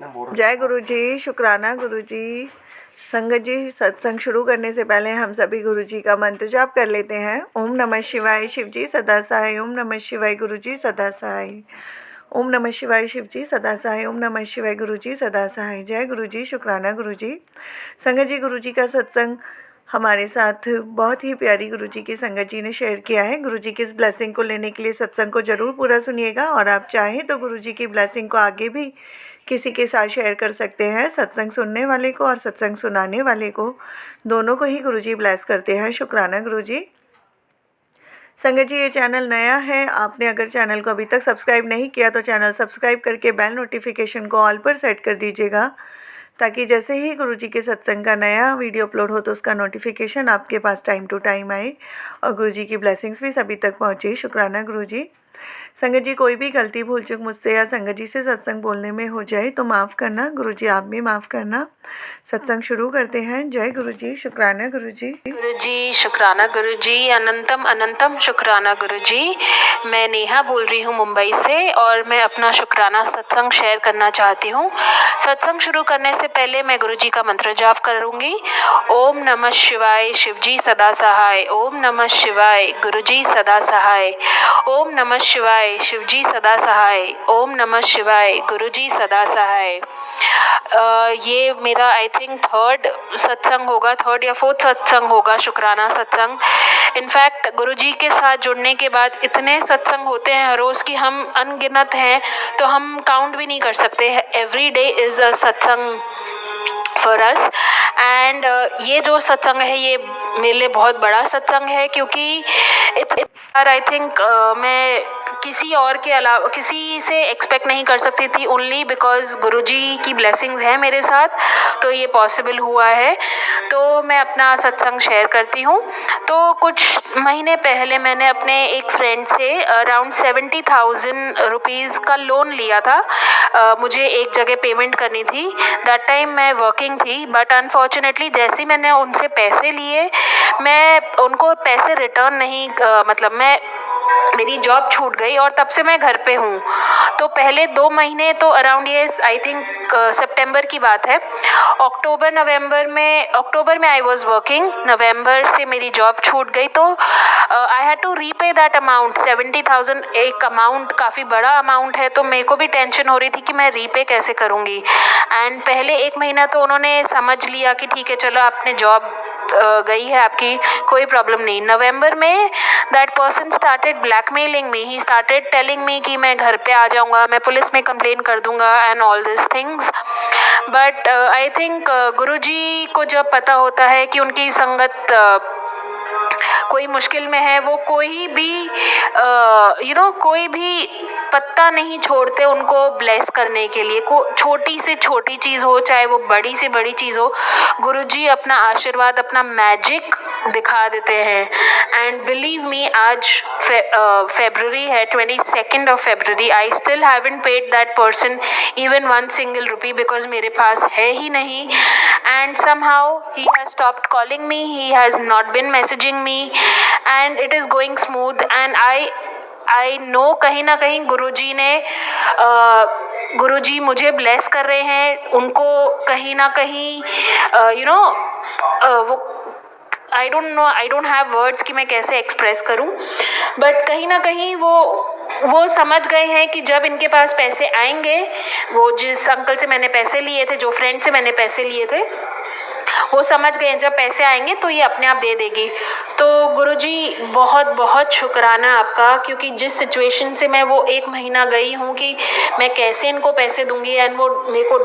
जय गुरु जी, शुक्राना गुरु जी। संगत जी, सत्संग शुरू करने से पहले हम सभी गुरु जी का मंत्र जाप कर लेते हैं। ओम नमः शिवाय शिव जी सदा सहाय, ओम नमः शिवाय गुरु जी सदा सहाय, ओम नमः शिवाय शिव जी सदा सहाय, ओम नमः शिवाय गुरु जी सदा सहाय। जय गुरु जी, शुक्राना गुरु जी। संगत जी, गुरु जी का सत्संग हमारे साथ बहुत ही प्यारी गुरु जी की संगत जी ने शेयर किया है। गुरु जी की इस ब्लेसिंग को लेने के लिए सत्संग को ज़रूर पूरा सुनिएगा, और आप चाहें तो गुरु जी की ब्लेसिंग को आगे भी किसी के साथ शेयर कर सकते हैं। सत्संग सुनने वाले को और सत्संग सुनाने वाले को, दोनों को ही गुरु जी ब्लेस करते हैं। शुक्राना गुरु जी। संगत जी, ये चैनल नया है। आपने अगर चैनल को अभी तक सब्सक्राइब नहीं किया तो चैनल सब्सक्राइब करके बेल नोटिफिकेशन को ऑल पर सेट कर दीजिएगा, ताकि जैसे ही गुरु जी के सत्संग का नया वीडियो अपलोड हो तो उसका नोटिफिकेशन आपके पास टाइम टू टाइम आए और गुरु जी की ब्लेसिंग्स भी सभी तक पहुँचे। शुक्राना गुरु जी। संगत जी, कोई भी गलती भूल चूक मुझसे या संगत जी से सत्संग बोलने में हो जाए तो माफ़ करना। गुरु जी, आप भी माफ़ करना। सत्संग शुरू करते हैं। जय गुरु जी, शुक्राना गुरु जी। गुरु जी, शुक्राना गुरु जी, अनंतम अनंतम शुक्राना गुरु जी। मैं नेहा बोल रही हूँ मुंबई से, और मैं अपना शुक्राना सत्संग शेयर करना चाहती हूँ। सत्संग शुरू करने से पहले मैं गुरु जी का मंत्र जाप करूँगी। ओम नमः शिवाय शिव जी सदा सहाय, ओम नमः शिवाय गुरु जी सदा सहाय, ओम नमः शिवाय शिव जी सदा सहाय, ओम नमः शिवाय गुरु जी सदा सहाय। ये मेरा आई थिंक थर्ड सत्संग होगा, थर्ड या फोर्थ सत्संग होगा, शुक्राना सत्संग। इनफैक्ट गुरु जी के साथ जुड़ने के बाद इतने सत्संग होते हैं हर रोज़ की हम अनगिनत हैं, तो हम काउंट भी नहीं कर सकते। एवरी डे इज़ अ सत्संग फॉर अस। एंड ये जो सत्संग है ये मेरे लिए बहुत बड़ा सत्संग है, क्योंकि आई थिंक मैं किसी और के अलावा किसी से एक्सपेक्ट नहीं कर सकती थी। ओनली बिकॉज गुरुजी की ब्लेसिंग्स है मेरे साथ, तो ये पॉसिबल हुआ है। तो मैं अपना सत्संग शेयर करती हूँ। तो कुछ महीने पहले मैंने अपने एक फ्रेंड से अराउंड 70,000 रुपीज़ का लोन लिया था। मुझे एक जगह पेमेंट करनी थी। दैट टाइम मैं वर्किंग थी, बट अनफॉर्चुनेटली जैसे ही मैंने उनसे पैसे लिए, मैं उनको पैसे रिटर्न नहीं मेरी जॉब छूट गई और तब से मैं घर पे हूँ। तो पहले 2 महीने तो अराउंड ये आई थिंक सितंबर की बात है। अक्टूबर में आई वॉज वर्किंग, नवंबर से मेरी जॉब छूट गई। तो I had to repay that amount 70,000। एक अमाउंट काफ़ी बड़ा अमाउंट है, तो मेरे को भी टेंशन हो रही थी कि मैं रीपे कैसे करूँगी। एंड पहले 1 महीना तो उन्होंने समझ लिया कि ठीक है चलो आपने जॉब गई है आपकी, कोई प्रॉब्लम नहीं। नवंबर में that person started blackmailing me. He started telling me कि मैं घर पे आ जाऊँगा, मैं पुलिस में कंप्लेन कर दूँगा and all this things. But I think Guruji को जब पता होता है कि उनकी संगत कोई मुश्किल में है, वो कोई भी कोई भी पत्ता नहीं छोड़ते उनको ब्लेस करने के लिए। छोटी से छोटी चीज़ हो चाहे वो बड़ी से बड़ी चीज़ हो, गुरुजी अपना आशीर्वाद, अपना मैजिक दिखा देते हैं। एंड बिलीव मी, आज फेब्रुअरी है, 22nd of February। I still haven't paid that person even 1 single rupee, because मेरे पास है ही नहीं। And somehow he has stopped calling me, he has not been messaging me, and it is going smooth। and I know कहीं ना कहीं गुरुजी मुझे bless कर रहे हैं। उनको कहीं ना कहीं वो आई डोंट हैव वर्ड्स कि मैं कैसे एक्सप्रेस करूं, बट कहीं ना कहीं वो समझ गए हैं कि जब इनके पास पैसे आएंगे, वो जिस अंकल से मैंने पैसे लिए थे, जो फ्रेंड से मैंने पैसे लिए थे, वो समझ गए हैं जब पैसे आएंगे तो ये अपने आप दे देगी। तो गुरुजी बहुत बहुत शुक्राना आपका, क्योंकि जिस सिचुएशन से मैं वो 1 महीना गई हूँ कि मैं कैसे इनको पैसे दूंगी, एंड वो मेरे को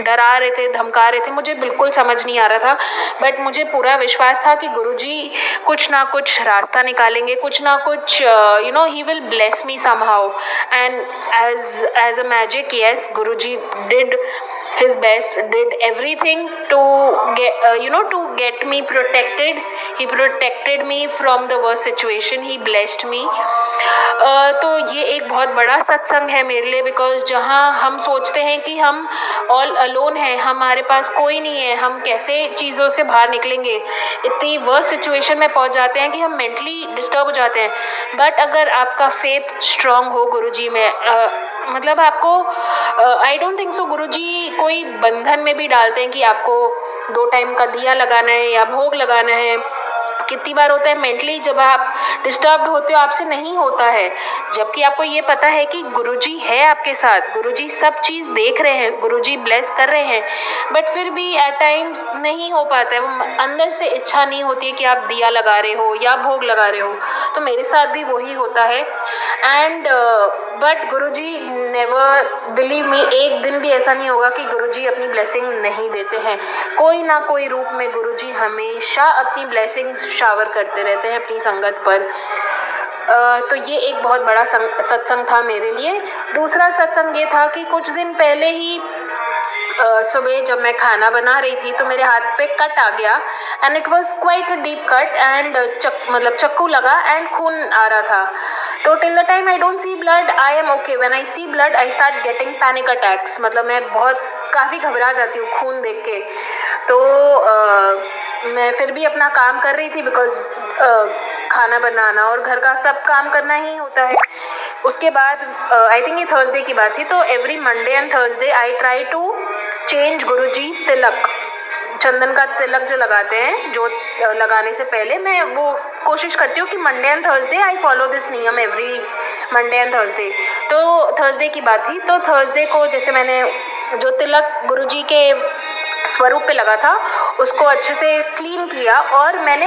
डरा रहे थे, धमका रहे थे, मुझे बिल्कुल समझ नहीं आ रहा था। बट मुझे पूरा विश्वास था कि गुरुजी कुछ ना कुछ रास्ता निकालेंगे, कुछ ना कुछ ही will bless me somehow. And as a magic, yes, Guruji did his best, did everything to get me protected। he protected me from the worst situation, he blessed me। तो ये एक बहुत बड़ा सत्संग है मेरे लिए, बिकॉज जहाँ हम सोचते हैं कि हम ऑल अलोन हैं, हमारे पास कोई नहीं है, हम कैसे चीज़ों से बाहर निकलेंगे, इतनी वर्स्ट सिचुएशन में पहुँच जाते हैं कि हम मेंटली डिस्टर्ब हो जाते हैं। बट अगर आपका फेथ स्ट्रांग हो गुरुजी में, मतलब आपको आई डोंट थिंक सो गुरुजी कोई बंधन में भी डालते हैं कि आपको 2 टाइम का दिया लगाना है या भोग लगाना है। कितनी बार होता है मेंटली जब आप डिस्टर्ब्ड होते हो आपसे नहीं होता है, जबकि आपको ये पता है कि गुरुजी है आपके साथ, गुरुजी सब चीज़ देख रहे हैं, गुरुजी ब्लेस कर रहे हैं, बट फिर भी एट टाइम्स नहीं हो पाता है। वो अंदर से इच्छा नहीं होती है कि आप दिया लगा रहे हो या भोग लगा रहे हो। तो मेरे साथ भी वही होता है and but Guruji never, believe me, एक दिन भी ऐसा नहीं होगा कि गुरुजी अपनी ब्लेसिंग नहीं देते हैं। कोई ना कोई रूप में गुरुजी हमेशा अपनी ब्लेसिंग्स शावर करते रहते हैं अपनी संगत पर। तो ये एक बहुत बड़ा सत्संग था मेरे लिए। दूसरा सत्संग ये था कि कुछ दिन पहले ही सुबह जब मैं खाना बना रही थी तो मेरे हाथ पे कट आ गया and it was quite a deep cut and मतलब चक्कू लगा एंड खून आ रहा था। तो till the time I don't see blood I am okay, when I see blood I start getting panic attacks, मतलब मैं बहुत काफ़ी घबरा जाती हूँ खून देख के। तो मैं फिर भी अपना काम कर रही थी बिकॉज खाना बनाना और घर का सब काम करना ही होता है। उसके बाद आई थिंक ये थर्सडे की बात थी, तो every Monday and Thursday I try to change Guruji tilak, चंदन का तिलक जो लगाते हैं, जो लगाने से पहले मैं वो कोशिश करती हूँ कि Monday and Thursday I follow this नियम एवरी मंडे एंड थर्सडे। तो थर्सडे की बात थी, तो थर्सडे को जैसे मैंने जो तिलक गुरुजी के स्वरूप पे लगा था उसको अच्छे से क्लीन किया और मैंने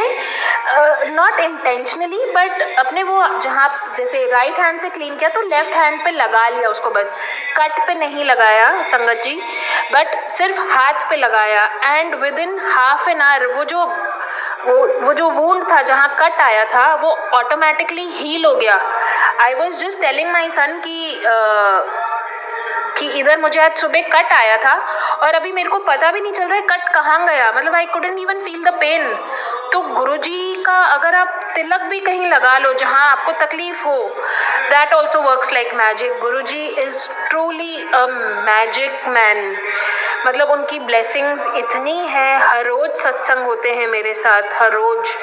नॉट इंटेंशनली बट अपने वो जहाँ जैसे राइट हैंड से क्लीन किया तो लेफ्ट हैंड पे लगा लिया उसको, बस कट पे नहीं लगाया संगत जी, बट सिर्फ हाथ पे लगाया and with in half an hour वो जो वूंड था जहाँ कट आया था वो ऑटोमेटिकली हील हो गया। I was just telling my son कि इधर मुझे आज सुबह कट आया था और अभी मेरे को पता भी नहीं चल रहा है कट कहाँ गया, मतलब I couldn't even feel the pain. तो गुरुजी का अगर आप तिलक भी कहीं लगा लो जहाँ आपको तकलीफ हो, that also works like magic. Guruji is truly a magic man, मतलब उनकी ब्लेसिंग्स इतनी है। हर रोज सत्संग होते हैं मेरे साथ, हर रोज।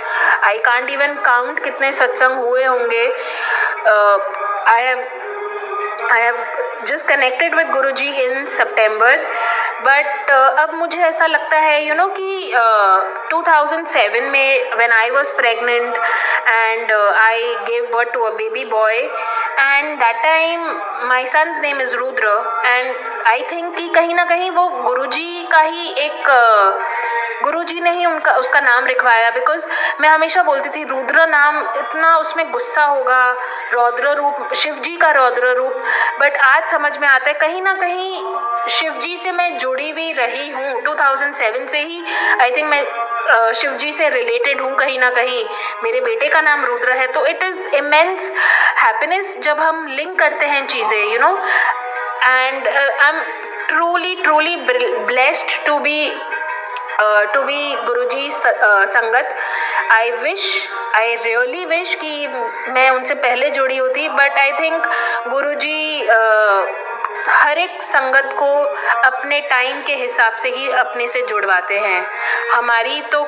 आई कांट इवन काउंट कितने सत्संग हुए होंगे। I have just connected with Guruji in September, but अब मुझे ऐसा लगता है कि 2007 में when I was pregnant and I gave birth to a baby boy and that time my son's name is Rudra and I think कि कहीं ना कहीं वो गुरुजी का ही एक गुरुजी ने ही उसका नाम लिखवाया, बिकॉज मैं हमेशा बोलती थी रुद्र नाम इतना उसमें गुस्सा होगा, रौद्र रूप, शिव जी का रौद्र रूप, बट आज समझ में आता है कहीं ना कहीं शिव जी से मैं जुड़ी हुई रही हूँ 2007 से ही। आई थिंक मैं शिव जी से रिलेटेड हूँ कहीं ना कहीं। मेरे बेटे का नाम रुद्र है, तो इट इज़ इमेंस हैप्पीनेस जब हम लिंक करते हैं चीज़ें, and I am truly blessed to be Guruji sangat. I really wish कि मैं उनसे पहले जुड़ी होती, बट आई थिंक गुरुजी हर एक संगत को अपने टाइम के हिसाब से ही अपने से जुड़वाते हैं। हमारी तो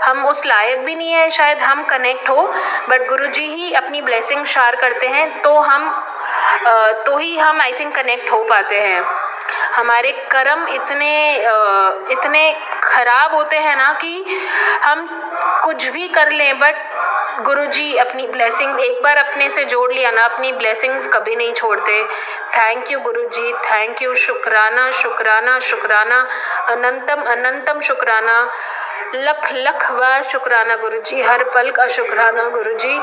हम उस लायक भी नहीं है शायद हम कनेक्ट हो, बट गुरुजी ही अपनी ब्लेसिंग शार करते हैं तो ही हम आई थिंक कनेक्ट हो पाते हैं। हमारे कर्म इतने खराब होते हैं ना कि हम कुछ भी कर लें, बट गुरुजी अपनी ब्लेसिंग्स एक बार अपने से जोड़ लिया ना, अपनी ब्लेसिंग्स कभी नहीं छोड़ते। Thank you Guruji, thank you, शुक्राना शुक्राना शुक्राना, अनंतम अनंतम शुक्राना, लख लख बार शुक्राना गुरुजी, हर पल का शुक्राना Guruji.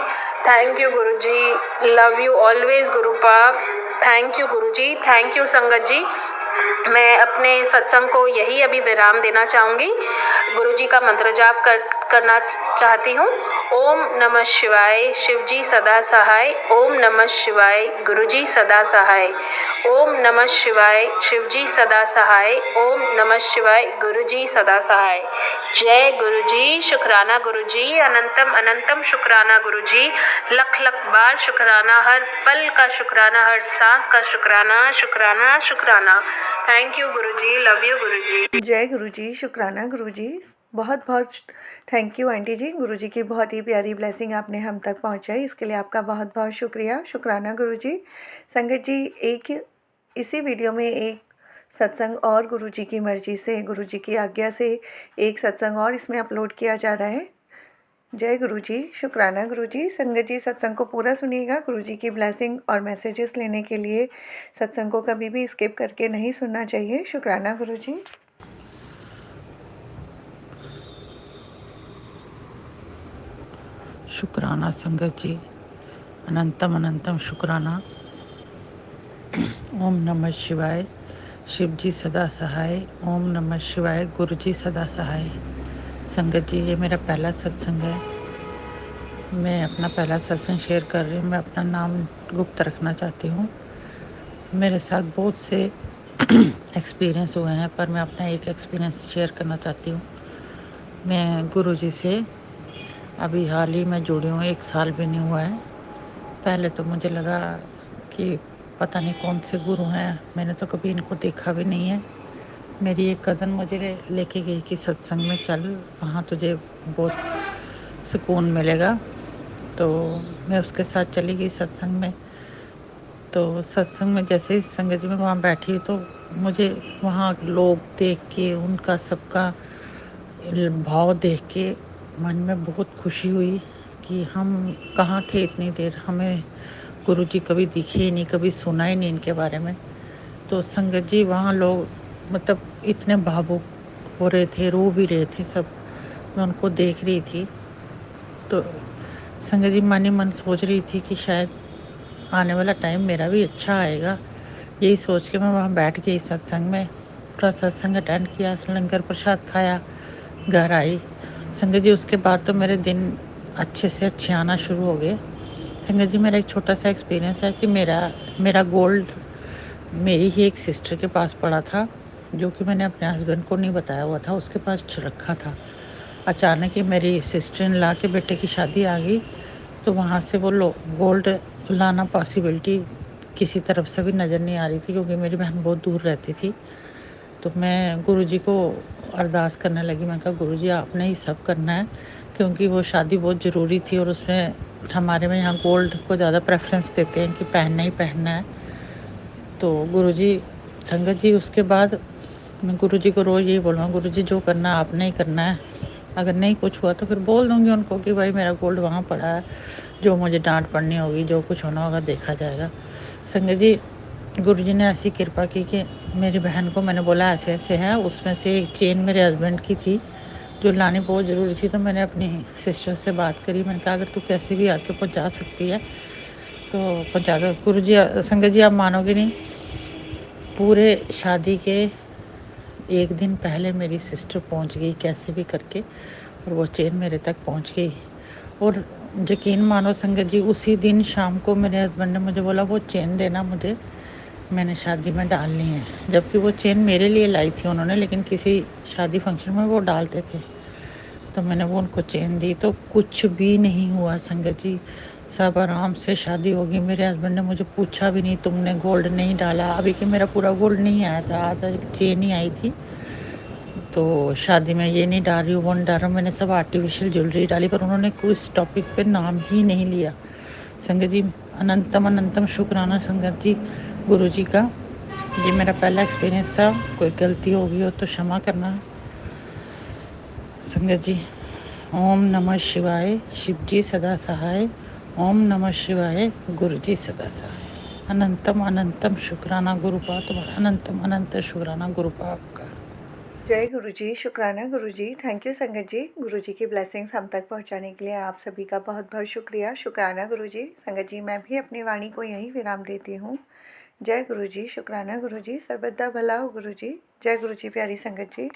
Thank you Guruji, love you always गुरुपाक। Thank you Guruji, thank you sangat ji. मैं अपने सत्संग को यही अभी विराम देना चाहूँगी। गुरुजी का मंत्र जाप करना चाहती हूँ। ओम नमः शिवाय, शिवजी सदा सहाय। ओम नमः शिवाय, गुरुजी सदा सहाय। ओम नमः शिवाय, शिवजी सदा सहाय। ओम नमः शिवाय, गुरुजी सदा सहाय। जय गुरुजी, शुक्राना गुरुजी, अनंतम अनंतम शुक्राना गुरुजी, लख लख बार शुक्राना, हर पल का शुक्राना, हर सांस का शुक्राना, शुक्राना शुक्राना। Thank you Guruji, love you Guruji. जय गुरुजी, शुक्राना गुरुजी। बहुत बहुत thank you aunty ji. Guruji की बहुत ही प्यारी ब्लेसिंग आपने हम तक पहुंचाई, इसके लिए आपका बहुत बहुत शुक्रिया, शुक्राना गुरुजी। संगत जी, एक इसी वीडियो में एक सत्संग और गुरुजी की मर्ज़ी से, गुरुजी की आज्ञा से एक सत्संग और इसमें अपलोड किया जा रहा है। जय गुरुजी, शुक्राना गुरुजी। संगत जी, सत्संग को पूरा सुनिएगा। गुरुजी की ब्लेसिंग और मैसेजेस लेने के लिए सत्संग को कभी भी स्किप करके नहीं सुनना चाहिए। शुक्राना गुरुजी। शुक्राना संगत जी, अनंतम अनंतम शुक्राना। ओम नमः शिवाय, शिव जी सदा सहाय। ओम नमः शिवाय, गुरु जी सदा सहाय। संगत जी, ये मेरा पहला सत्संग है। मैं अपना पहला सत्संग शेयर कर रही हूँ। मैं अपना नाम गुप्त रखना चाहती हूँ। मेरे साथ बहुत से एक्सपीरियंस हुए हैं, पर मैं अपना एक एक्सपीरियंस शेयर करना चाहती हूँ। मैं गुरु जी से अभी हाल ही में जुड़ी हूँ, 1 साल भी नहीं हुआ है। पहले तो मुझे लगा कि पता नहीं कौन से गुरु हैं, मैंने तो कभी इनको देखा भी नहीं है। मेरी एक कज़न मुझे लेके गई कि सत्संग में चल, वहाँ तुझे बहुत सुकून मिलेगा। तो मैं उसके साथ चली गई सत्संग में। तो सत्संग में जैसे ही संगत जी में वहाँ बैठी तो मुझे वहाँ लोग देख के, उनका सबका भाव देख के मन में बहुत खुशी हुई कि हम कहाँ थे इतनी देर, हमें गुरुजी कभी दिखे ही नहीं, कभी सुना ही नहीं इनके बारे में। तो संगत जी, वहाँ लोग मतलब इतने भावुक हो रहे थे, रो भी रहे थे सब। मैं उनको देख रही थी तो संगत जी मन ही मन सोच रही थी कि शायद आने वाला टाइम मेरा भी अच्छा आएगा। यही सोच के मैं वहाँ बैठ गई सत्संग में। पूरा सत्संग अटेंड किया, लंगर प्रसाद खाया, घर आई। संगत जी, उसके बाद तो मेरे दिन अच्छे से अच्छे आना शुरू हो गए। संगत जी, मेरा एक छोटा सा एक्सपीरियंस है कि मेरा गोल्ड मेरी ही एक सिस्टर के पास पड़ा था, जो कि मैंने अपने हस्बैंड को नहीं बताया हुआ था, उसके पास रखा था। अचानक ही मेरी सिस्टर इन लॉ के बेटे की शादी आ गई, तो वहाँ से वो गोल्ड लाना पॉसिबिलिटी किसी तरफ से भी नज़र नहीं आ रही थी, क्योंकि मेरी बहन बहुत दूर रहती थी। तो मैं गुरुजी को अरदास करने लगी। मैं कहा, गुरुजी आपने ही सब करना है, क्योंकि वो शादी बहुत ज़रूरी थी और उसमें हमारे में यहाँ गोल्ड को ज़्यादा प्रेफरेंस देते हैं कि पहनना ही पहनना है। तो गुरुजी, संगत जी, उसके बाद मैं गुरुजी को रोज़ यही बोलूँगा, गुरुजी जो करना है आपने ही करना है। अगर नहीं कुछ हुआ तो फिर बोल दूँगी उनको कि भाई मेरा गोल्ड वहाँ पड़ा है, जो मुझे डाँट पड़नी होगी, जो कुछ होना होगा देखा जाएगा। संगत जी, गुरुजी ने ऐसी कृपा की कि मेरी बहन को मैंने बोला ऐसे ऐसे है, उसमें से एक चेन मेरे हस्बैंड की थी जो लानी बहुत ज़रूरी थी। तो मैंने अपनी सिस्टर से बात करी, मैंने कहा अगर तू कैसे भी आके पहुँचा सकती है तो पहुँचा दो। गुरुजी, संगत जी, आप मानोगे नहीं, पूरे शादी के 1 दिन पहले मेरी सिस्टर पहुंच गई कैसे भी करके, और वो चेन मेरे तक पहुंच गई। और यकीन मानो संगत जी, उसी दिन शाम को मेरे हस्बैंड ने मुझे बोला वो चेन देना मुझे, मैंने शादी में डालनी है। जबकि वो चेन मेरे लिए लाई थी उन्होंने, लेकिन किसी शादी फंक्शन में वो डालते थे। तो मैंने वो उनको चेन दी तो कुछ भी नहीं हुआ संगत जी, सब आराम से शादी हो गई। मेरे हस्बैंड ने मुझे पूछा भी नहीं तुमने गोल्ड नहीं डाला, अभी कि मेरा पूरा गोल्ड नहीं आया था, आधा एक चेन ही आई थी। तो शादी में ये नहीं डाल रही हूँ, वो नहीं डाल रहा हूँ, मैंने सब आर्टिफिशियल ज्वेलरी डाली, पर उन्होंने कोई इस टॉपिक पे नाम ही नहीं लिया। संगत जी, अनंतम अनंतम शुक्राना संगत जी, गुरु जी का। ये मेरा पहला एक्सपीरियंस था, कोई गलती हो गई हो तो क्षमा करना संगत जी। ओम नमः शिवाय, शिव जी सदा सहाय। ओम नमः शिवाय, गुरु जी सदा सहाय। अनंतम अनंतम शुक्राना गुरुपा तुम्हारा, अनंतम अनंत शुक्राना गुरुपा आपका। जय गुरुजी, शुक्राना गुरुजी। थैंक यू संगत जी, गुरुजी की ब्लेसिंग्स हम तक पहुंचाने के लिए आप सभी का बहुत बहुत शुक्रिया, शुक्राना गुरुजी। संगत जी, मैं भी अपनी वाणी को यहीं विराम देती हूँ। जय गुरुजी, शुक्राना गुरुजी। सर्वदा भला हो गुरुजी। जय गुरुजी, प्यारी संगत जी।